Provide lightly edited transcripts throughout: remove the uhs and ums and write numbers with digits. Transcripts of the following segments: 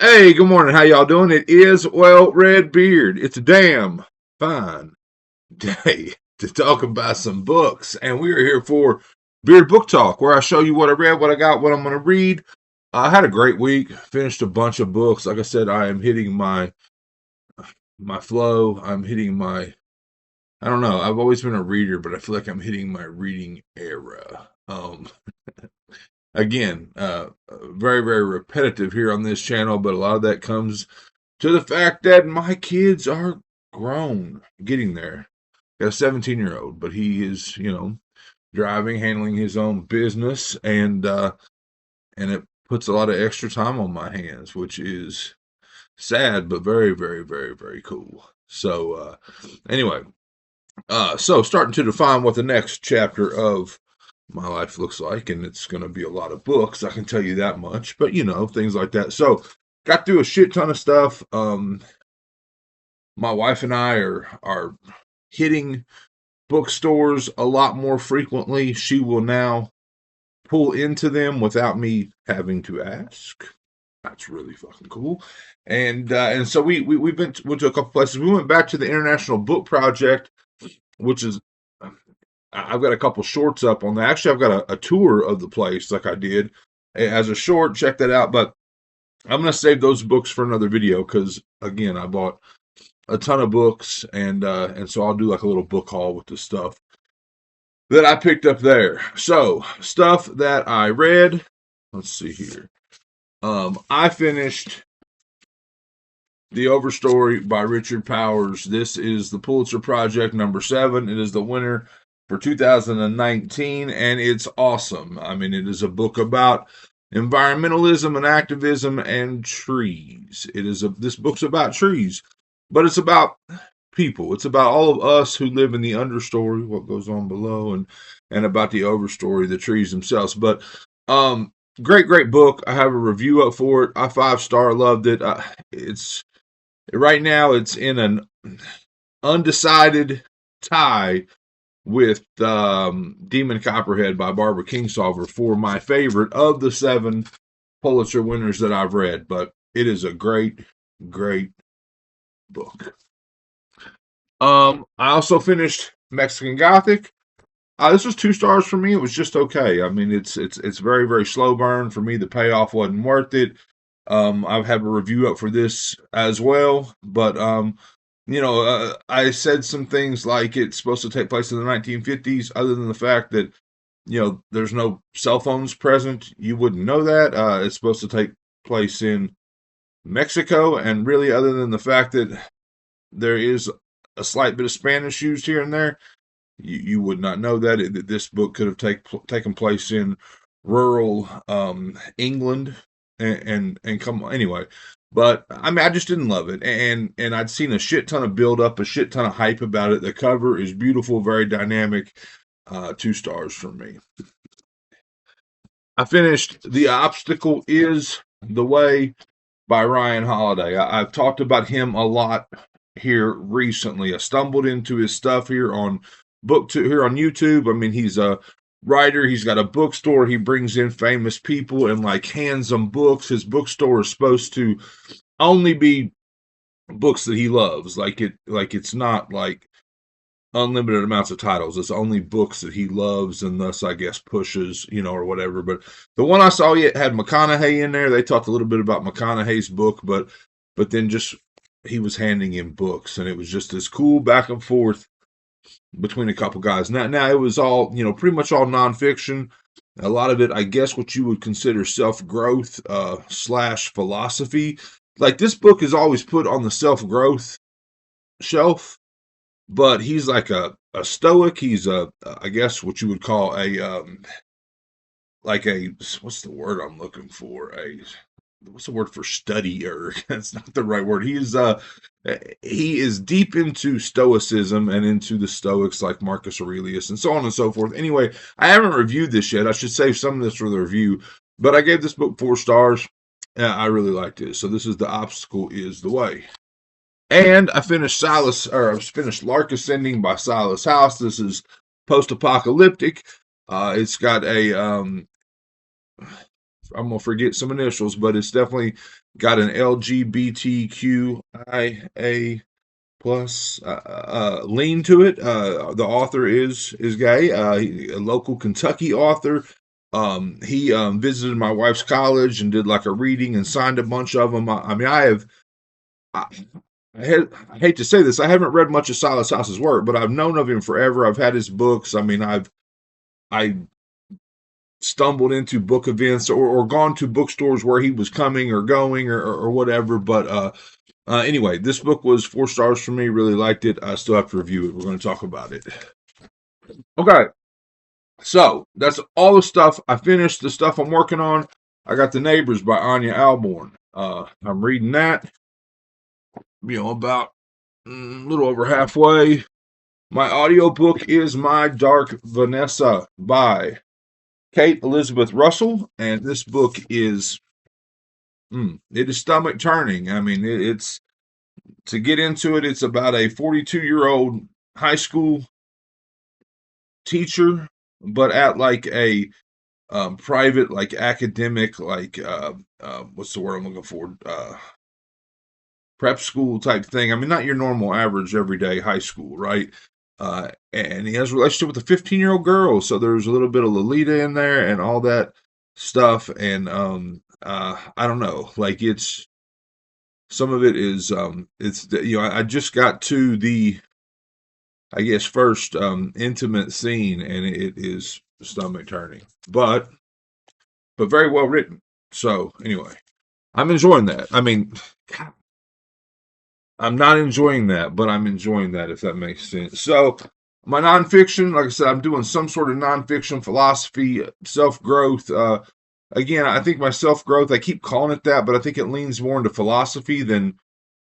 Hey, good morning. How y'all doing? It is, well, Red Beard. It's a damn fine day to talk about some books. And we are here for Beard Book Talk, where I show you what I read, what I got, what I'm going to read. I had a great week. Finished a bunch of books. Like I said, I am hitting my flow. I'm hitting my, I don't know. I've always been a reader, but I feel like I'm hitting my reading era. Again, very, very repetitive here on this channel, but a lot of that comes to the fact that my kids are grown, getting there. Got a 17-year-old, but he is, driving, handling his own business, and it puts a lot of extra time on my hands, which is sad, but very, very, very, very cool. So, anyway, so starting to define what the next chapter of my life looks like, and it's going to be a lot of books, I can tell you that much, but things like that. So got through a shit ton of stuff. My wife and I are hitting bookstores a lot more frequently. She will now pull into them without me having to ask. That's really fucking cool. And so we went to a couple places. We went back to the International Book Project, which is, I've got a couple shorts up on that. Actually, I've got a tour of the place like I did as a short. Check that out. But I'm going to save those books for another video because, again, I bought a ton of books, and so I'll do like a little book haul with the stuff that I picked up there. So, stuff that I read. Let's see here. I finished The Overstory by Richard Powers. This is the Pulitzer Project number 7. It is the winner for 2019, and it's awesome. I mean, it is a book about environmentalism and activism and trees. This book's about trees, but it's about people. It's about all of us who live in the understory, what goes on below, and about the overstory, the trees themselves. But great book. I have a review up for it. I 5-star, loved it. It's right now it's in an undecided tie with Demon Copperhead by Barbara Kingsolver for my favorite of the 7 Pulitzer winners that I've read. But it is a great book. I also finished Mexican Gothic. This was 2 stars for me. It was just okay. I mean, it's very, very slow burn for me. The payoff wasn't worth it. I've had a review up for this as well, but I said some things like it's supposed to take place in the 1950s. Other than the fact that there's no cell phones present, you wouldn't know that. It's supposed to take place in Mexico, and really, other than the fact that there is a slight bit of Spanish used here and there, you would not know that this book could have taken place in rural England and come anyway. But I mean, I just didn't love it, and I'd seen a shit ton of build up, a shit ton of hype about it. The cover is beautiful, very dynamic. 2 stars from me. I finished The Obstacle Is the Way by Ryan Holiday. I've talked about him a lot here recently. I stumbled into his stuff here on here on YouTube. I mean, he's a writer. He's got a bookstore. He brings in famous people and like hands them books. His bookstore is supposed to only be books that he loves. Like it's not like unlimited amounts of titles. It's only books that he loves and thus I guess pushes, or whatever. But the one I saw yet had McConaughey in there. They talked a little bit about McConaughey's book, but then just he was handing him books, and it was just this cool back and forth between a couple guys. Now it was all, pretty much all nonfiction. A lot of it, I guess, what you would consider self-growth / philosophy. Like this book is always put on the self-growth shelf, but he's like a stoic. He's I guess what you would call what's the word I'm looking for? What's the word for studier? That's not the right word. He is deep into stoicism and into the Stoics like Marcus Aurelius and so on and so forth. Anyway, I haven't reviewed this yet. I should save some of this for the review, but I gave this book 4 stars. I really liked it. So this is The Obstacle Is the Way. And I finished Lark Ascending by Silas House. This is post-apocalyptic. It's got a I'm gonna forget some initials, but it's definitely got an LGBTQIA plus lean to it. The author is gay. A local Kentucky author. He visited my wife's college and did like a reading and signed a bunch of them. I mean, I, I hate to say this, I haven't read much of Silas House's work, but I've known of him forever. I've had his books. I mean, I stumbled into book events or gone to bookstores where he was coming or going or whatever. But anyway, this book was 4 stars for me. Really liked it. I still have to review it. We're going to talk about it. Okay. So that's all the stuff. I finished the stuff I'm working on. I got The Neighbors by Anya Alborn. I'm reading that, about a little over halfway. My audiobook is My Dark Vanessa by Kate Elizabeth Russell, and this book is it is stomach turning. I mean, it's to get into it. It's about a 42-year-old high school teacher, but at like a private, like academic, like what's the word I'm looking for? Prep school type thing. I mean, not your normal average everyday high school, right? And he has a relationship with a 15-year-old girl, so there's a little bit of Lolita in there and all that stuff. And I don't know, like it's some of it is it's I just got to the I guess first intimate scene, and it is stomach turning, but very well written. So anyway, I'm enjoying that. I mean, I'm not enjoying that, but I'm enjoying that, if that makes sense. So, my nonfiction, like I said, I'm doing some sort of nonfiction philosophy, self growth. Again, I think my self growth, I keep calling it that, but I think it leans more into philosophy than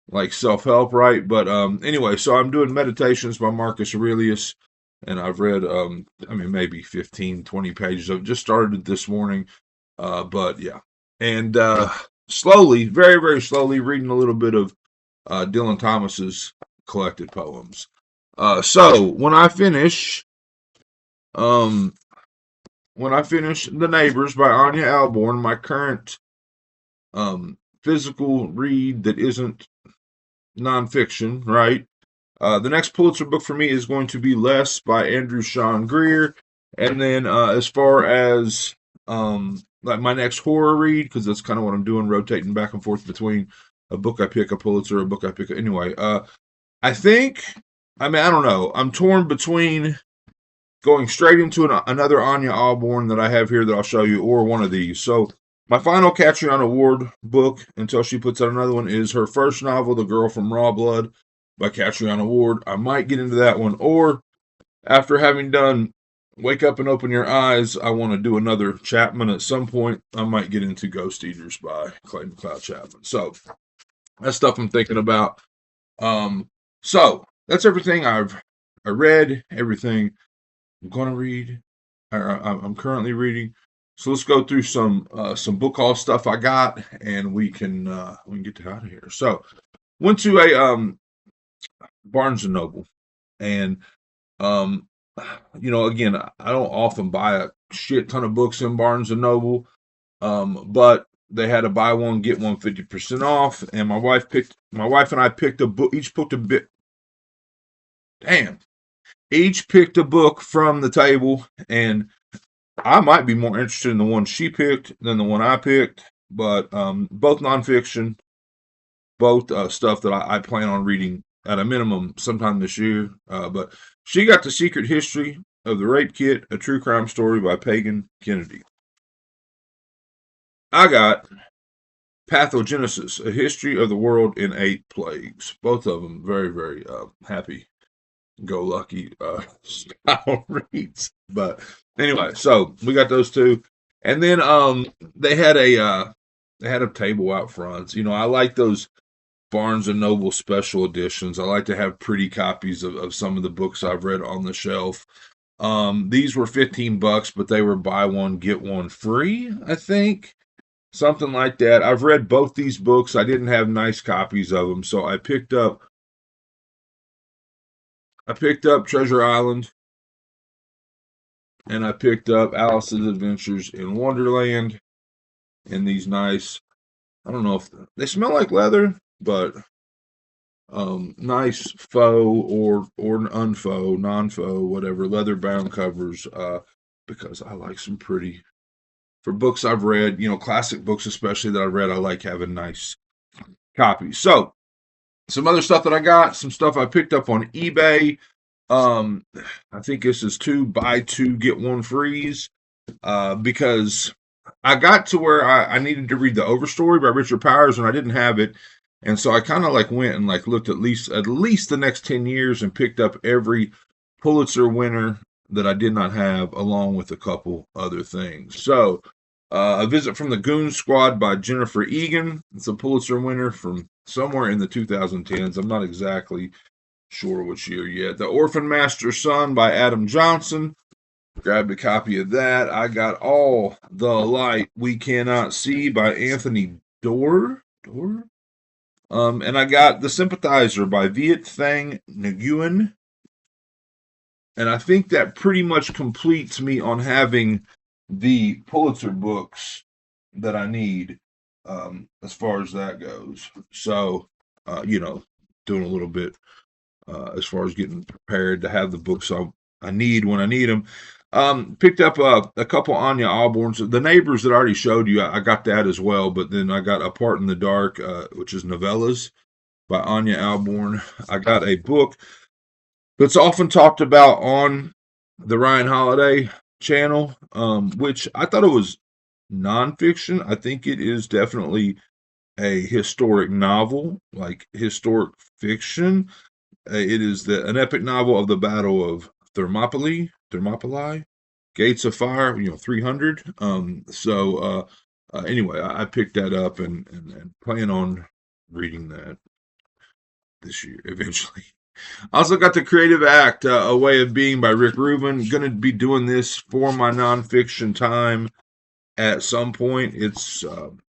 like self help, right? But anyway, so I'm doing Meditations by Marcus Aurelius, and I've read, maybe 15, 20 pages of it. Just started this morning, but yeah. And slowly, very, very slowly, reading a little bit of Dylan Thomas's collected poems. So when I finish The Neighbors by Anya Alborn, my current physical read that isn't nonfiction, right? The next Pulitzer book for me is going to be Less by Andrew Sean Greer. And then as far as like my next horror read, because that's kind of what I'm doing, rotating back and forth between a book I pick, a Pulitzer, a book I pick. Anyway, I don't know. I'm torn between going straight into another Anya Alborn that I have here that I'll show you, or one of these. So my final Catriona Award book, until she puts out another one, is her first novel, The Girl from Raw Blood by Catriona Ward. I might get into that one, or after having done Wake Up and Open Your Eyes, I want to do another Chapman at some point. I might get into Ghost Eaters by Clay McLeod Chapman. So that's stuff I'm thinking about. So that's everything I read, everything I'm going to read. I'm currently reading. So let's go through some book haul stuff I got, and we can get out of here. So went to a Barnes and Noble, and again, I don't often buy a shit ton of books in Barnes and Noble, but they had a buy one get one 50% off, and my wife and I picked a book. Each picked a book from the table, and I might be more interested in the one she picked than the one I picked, but both nonfiction, both stuff that I plan on reading at a minimum sometime this year. But she got The Secret History of the Rape Kit, a true crime story by Pagan Kennedy. I got Pathogenesis, a history of the world in 8 plagues. Both of them very, very happy-go-lucky style reads. But anyway, so we got those two, and then they had a table out front. I like those Barnes and Noble special editions. I like to have pretty copies of some of the books I've read on the shelf. These were $15, but they were buy one get one free, I think. Something like that. I've read both these books. I didn't have nice copies of them, so I picked up Treasure Island, and I picked up Alice's Adventures in Wonderland. in these nice, I don't know if they smell like leather, but nice faux or unfaux, non-faux, whatever, leather bound covers, because I like some pretty, for books I've read, classic books especially that I've read, I like having nice copies. So some other stuff that I got, some stuff I picked up on eBay. I think this is buy two, get one freeze, because I got to where I needed to read The Overstory by Richard Powers, and I didn't have it. And so I kind of like went and like looked at least the next 10 years and picked up every Pulitzer winner that I did not have, along with a couple other things. So A Visit from the Goon Squad by Jennifer Egan. It's a Pulitzer winner from somewhere in the 2010s. I'm not exactly sure which year yet. The Orphan Master's Son by Adam Johnson. Grabbed a copy of that. I got All the Light We Cannot See by Anthony Doerr. And I got The Sympathizer by Viet Thanh Nguyen. And I think that pretty much completes me on having the Pulitzer books that I need, as far as that goes. So, doing a little bit as far as getting prepared to have the books I need when I need them. Picked up a couple Anya Alborns. The Neighbors that I already showed you, I got that as well. But then I got Apart in the Dark, which is novellas by Anya Alborn. I got a book that's often talked about on the Ryan Holiday channel, which I thought it was nonfiction. I think it is definitely a historic novel, like historic fiction. It is an epic novel of the Battle of Thermopylae, Gates of Fire, 300. Anyway, I picked that up and plan on reading that this year eventually. Also got The Creative Act, A Way of Being by Rick Rubin. Going to be doing this for my nonfiction time at some point. It's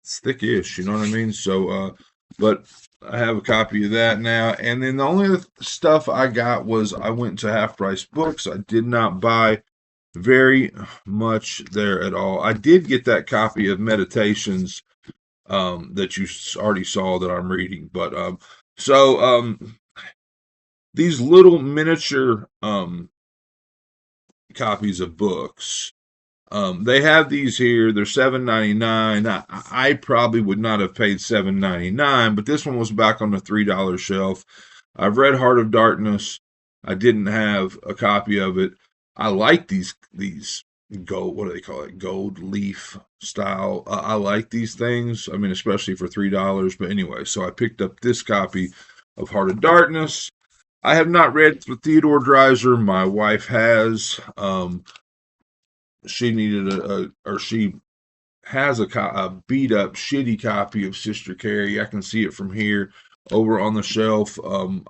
thickish, you know what I mean? So, but I have a copy of that now. And then the only other stuff I got was I went to Half Price Books. I did not buy very much there at all. I did get that copy of Meditations that you already saw that I'm reading. But these little miniature copies of books, they have these here. They're $7.99. I probably would not have paid $7.99, but this one was back on the $3 shelf. I've read Heart of Darkness. I didn't have a copy of it. I like these gold, what do they call it? Gold leaf style. I like these things. I mean, especially for $3. But anyway, so I picked up this copy of Heart of Darkness. I have not read Theodore Dreiser. My wife has. She needed she has a beat up, shitty copy of Sister Carrie. I can see it from here over on the shelf.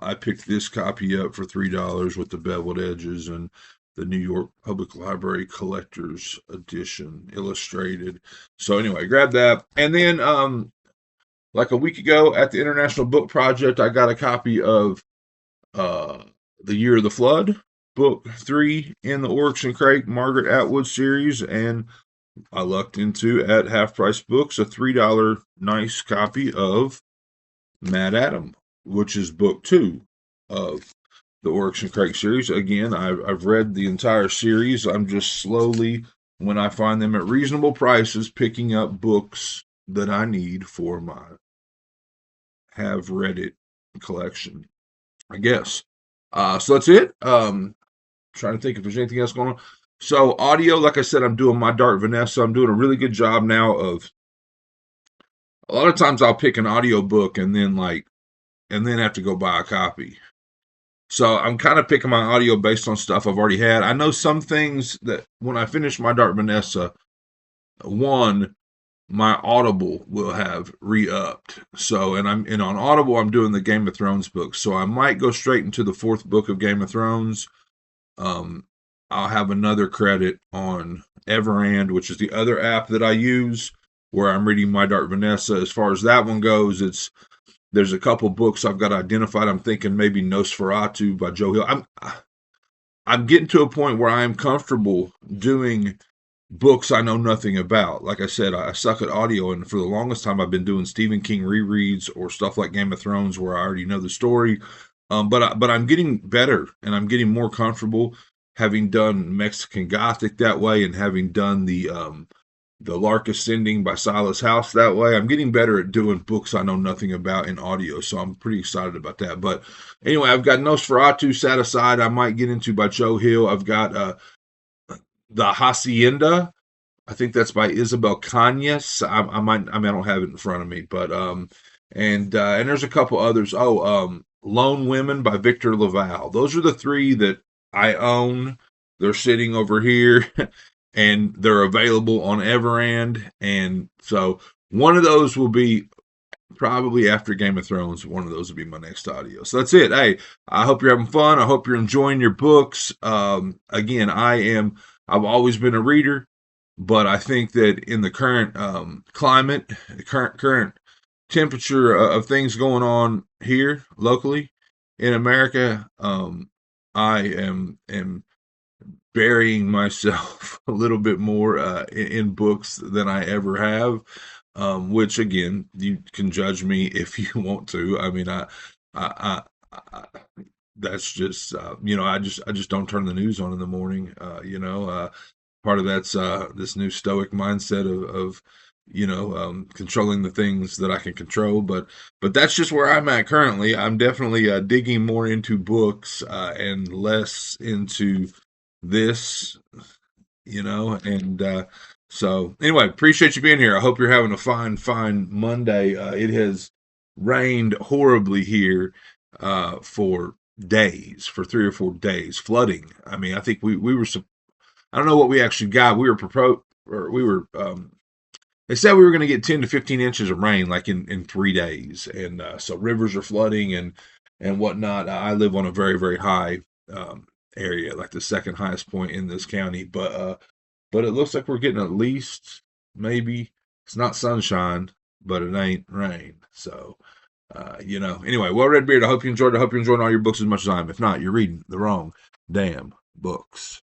I picked this copy up for $3 with the beveled edges and the New York Public Library Collector's Edition illustrated. So anyway, grab that. And then, like a week ago at the International Book Project, I got a copy of The Year of the Flood, book 3 in the Oryx and Crake Margaret Atwood series, and I lucked into at Half Price Books a $3 nice copy of Mad Adam, which is book 2 of the Oryx and Crake series. Again, I've read the entire series. I'm just slowly, when I find them at reasonable prices, picking up books that I need for my have read it collection, I guess. So that's it. Trying to think if there's anything else going on. So audio, like I said, I'm doing My Dark Vanessa. I'm doing a really good job now of, a lot of times I'll pick an audio book and then have to go buy a copy. So I'm kind of picking my audio based on stuff I've already had. I know some things that when I finish My Dark Vanessa, my Audible will have re-upped. So, and on Audible, I'm doing the Game of Thrones book. So I might go straight into the 4th book of Game of Thrones. I'll have another credit on Everand, which is the other app that I use where I'm reading My Dark Vanessa. As far as that one goes, there's a couple books I've got identified. I'm thinking maybe Nosferatu by Joe Hill. I'm getting to a point where I am comfortable doing books I know nothing about. Like I said, I suck at audio, and for the longest time, I've been doing Stephen King rereads or stuff like Game of Thrones, where I already know the story. But I'm getting better, and I'm getting more comfortable, having done Mexican Gothic that way, and having done the Lark Ascending by Silas House that way. I'm getting better at doing books I know nothing about in audio, so I'm pretty excited about that. But anyway, I've got Nosferatu Sat Aside. I might get into by Joe Hill. I've got the Hacienda. I think that's by Isabel Cañas. I might. I mean, I don't have it in front of me, but and there's a couple others. Oh, Lone Women by Victor Laval. Those are the three that I own. They're sitting over here, and they're available on Everand. And so one of those will be probably after Game of Thrones. One of those will be my next audio. So that's it. Hey, I hope you're having fun. I hope you're enjoying your books. Again, I am. I've always been a reader, but I think that in the current climate, the current temperature of things going on here locally in America, I am burying myself a little bit more in books than I ever have. Which again, you can judge me if you want to. I mean, I that's just I just don't turn the news on in the morning. Part of that's this new stoic mindset of controlling the things that I can control. But that's just where I'm at currently. I'm definitely digging more into books and less into this, and so anyway, appreciate you being here. I hope you're having a fine Monday. It has rained horribly here for days, for 3 or 4 days, flooding. I mean, I think we were. I don't know what we actually got. We were proposed, or we were. They said we were going to get 10 to 15 inches of rain, like in 3 days, and so rivers are flooding and whatnot. I live on a very high area, like the second highest point in this county, but it looks like we're getting at least, maybe it's not sunshine, but it ain't rain. So, anyway, well, Redbeard, I hope you enjoyed it. I hope you're enjoying all your books as much as I am. If not, you're reading the wrong damn books.